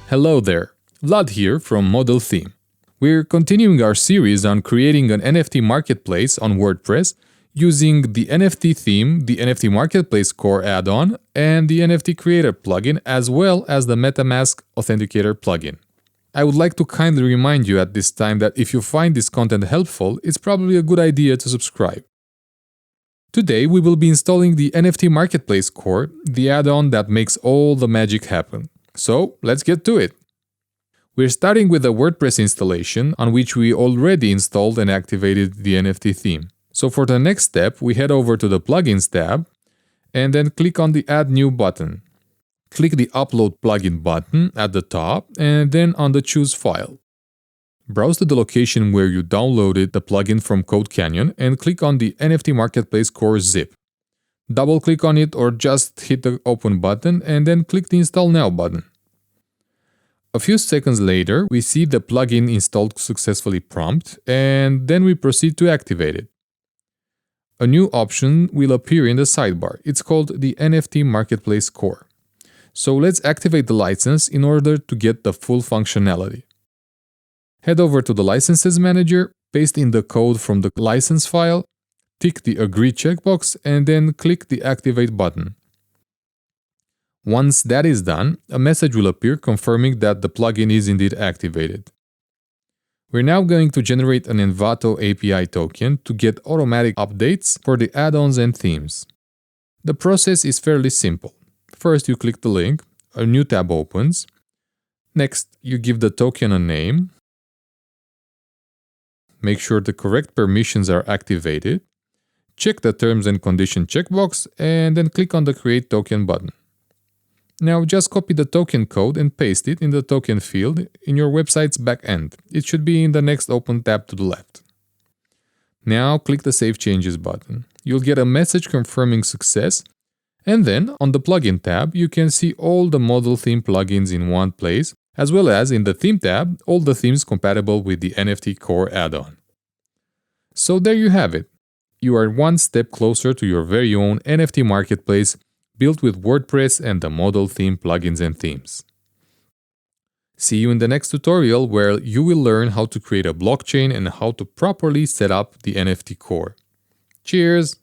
Hello there, Vlad here from Model Theme. We're continuing our series on creating an NFT marketplace on WordPress using the NFT theme, the NFT Marketplace Core add-on, and the NFT Creator plugin, as well as the MetaMask Authenticator plugin. I would like to kindly remind you at this time that if you find this content helpful, it's probably a good idea to subscribe. Today we will be installing the NFT Marketplace Core, the add-on that makes all the magic happen. So let's get to it. We're starting with a WordPress installation on which we already installed and activated the NFT theme. So for the next step, we head over to the Plugins tab and then click on the Add New button. Click the Upload Plugin button at the top and then on the Choose File. Browse to the location where you downloaded the plugin from Code Canyon and click on the NFT Marketplace Core zip. Double-click on it or just hit the Open button and then click the Install Now button. A few seconds later, we see the plugin installed successfully prompt, and then we proceed to activate it. A new option will appear in the sidebar. It's called the NFT Marketplace Core. So let's activate the license in order to get the full functionality. Head over to the Licenses Manager, paste in the code from the license file, tick the Agree checkbox, and then click the Activate button. Once that is done, a message will appear confirming that the plugin is indeed activated. We're now going to generate an Envato API token to get automatic updates for the add-ons and themes. The process is fairly simple. First, you click the link, a new tab opens. Next, you give the token a name. Make sure the correct permissions are activated. Check the Terms and Conditions checkbox and then click on the Create Token button. Now just copy the token code and paste it in the token field in your website's backend. It should be in the next open tab to the left. Now click the Save Changes button. You'll get a message confirming success, and then on the Plugin tab you can see all the Model Theme plugins in one place, as well as in the Theme tab all the themes compatible with the NFT Core add-on. So there you have it. You are one step closer to your very own NFT marketplace built with WordPress and the Model Theme plugins and themes. See you in the next tutorial where you will learn how to create a blockchain and how to properly set up the NFT Core. Cheers!